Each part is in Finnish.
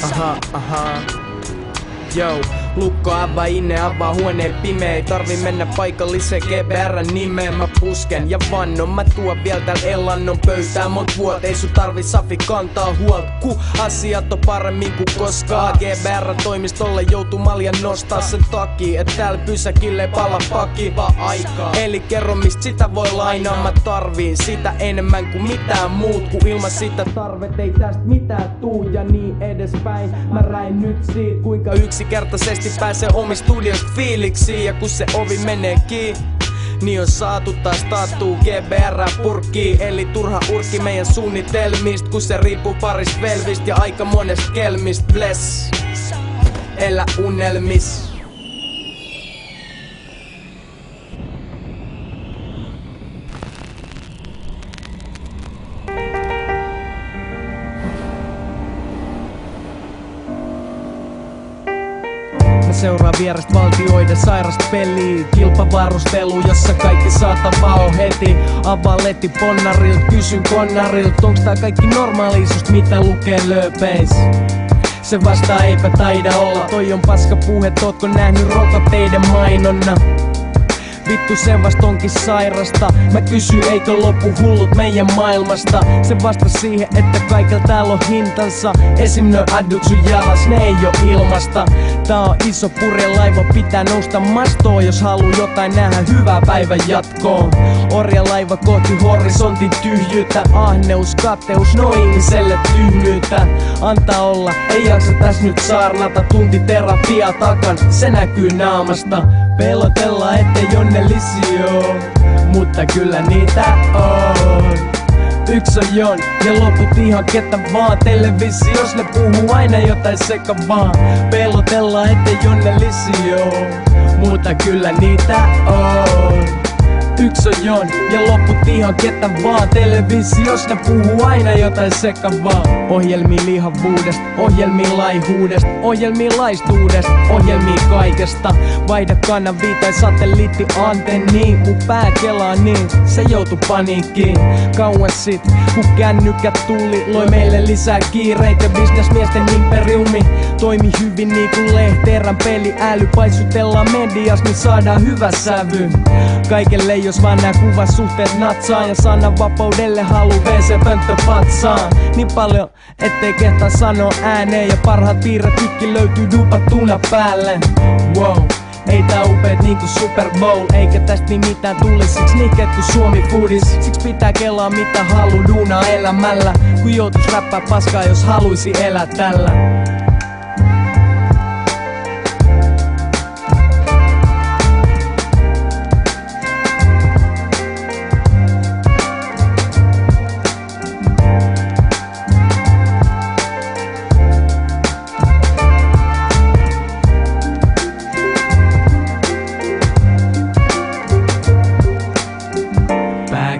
Aha. Yo, lukko avaa inne, avaa huoneen pimeä. Ei tarvi mennä paikalliseen GBR:n nimeen. Mä pusken ja vannon, mä tuon vielä täällä elannon pöytään mont vuot. Ei sun tarvi Safi kantaa huolta, ku asiat on paremmin kuin koskaan. GBR-toimistolle joutuu maljan nostaa sen takia, et täällä pysäkille ei pala paki vaan aikaa. Eli kerro mistä sitä voi lainaa, mä tarviin sitä enemmän kuin mitään muut. Kun ilman sitä tarvet ei tästä mitään tuu ja niin edespäin. Mä räin nyt siitä kuinka yksinkertaisesti pääsee omista studiosta fiiliksiin. Ja kun se ovi menee kiinni, niin on saatu taas taattuu GBR-purkkiin. Eli turha urkki meidän suunnitelmista, kun se riippuu parista velvistä ja aika monesta kelmistä. Bless, elä unelmis. Mä seuraan vierestä valtioiden sairasta peliä. Kilpavarustelu, jossa kaikki saatavaa on heti. Avaan letti ponnarilt, kysyn konnarilt. Onks tää kaikki normaalisuus, mitä lukee lööpeis? Se vastaa eipä taida olla. Toi on paska puhet, ootko nähnyt rokotteiden mainonna? Vittu se vast onkin sairasta. Mä kysyn eikö lopu hullut meidän maailmasta. Se vasta siihen että kaikella täällä on hintansa. Esim nö addut sun jalas, ne ei oo ilmasta. Tää on iso purjelaiva, pitää nousta mastoon. Jos haluu jotain nähdä hyvää päivän jatkoon. Orjalaiva kohti horisontin tyhjyyttä. Ahneus, kateus, no ihmiselle tyhmyyttä. Antaa olla, ei jaksa täs nyt saarnata. Tunti terapia takan, se näkyy naamasta. Pelotella ettei onnellisia oo, mutta kyllä niitä on. Yksi on Jon ja loput ihan ketä vaan. Televisiossa ne puhuu aina jotain sekavaa. Pelotella ettei onnellisia oo, mutta kyllä niitä on. Yksi on Jon ja loput ihan ketä vaan. Televisiossa ne puhuu aina jotain sekavaa. Ohjelmii lihavuudesta, ohjelmii laihuudesta, ohjelmii laistuudesta, ohjelmii kaikesta. Vaihda kanavia tai satelliittiantenniin. Kun pää kelaa niin, se joutu paniikkiin. Kauan sit, kun kännykät tuli, loi meille lisää kiireitä. Businessmiesten imperiumi toimi hyvin niin kuin Lehterän peliäly. Paisutellaan medias, niin saadaan hyvä sävy. Kaikelle jos vaan nää kuvasuhteet natsaa. Ja sananvapaudelle halu WC-pönttö patsaan. Niin paljon ettei kehtaa sanoa ääneen. Ja parhaat piirretykki löytyy dupattuna päälle. Wow, ei tää upeet niinku Super Bowl. Eikä tästä niin mitään tulis, siks nihkeet ku Suomi Foodis. Siks pitää kelaa mitä halu duunaa elämällä. Kun joutuis räppää paskaa jos haluisi elää tällä.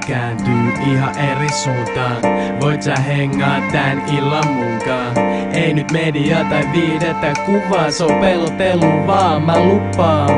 Kääntyy ihan eri suuntaan. Voit sä hengaa tän illan munkaan. Ei nyt media tai viidettä kuvaa, se on pelotelu vaan mä lupaan.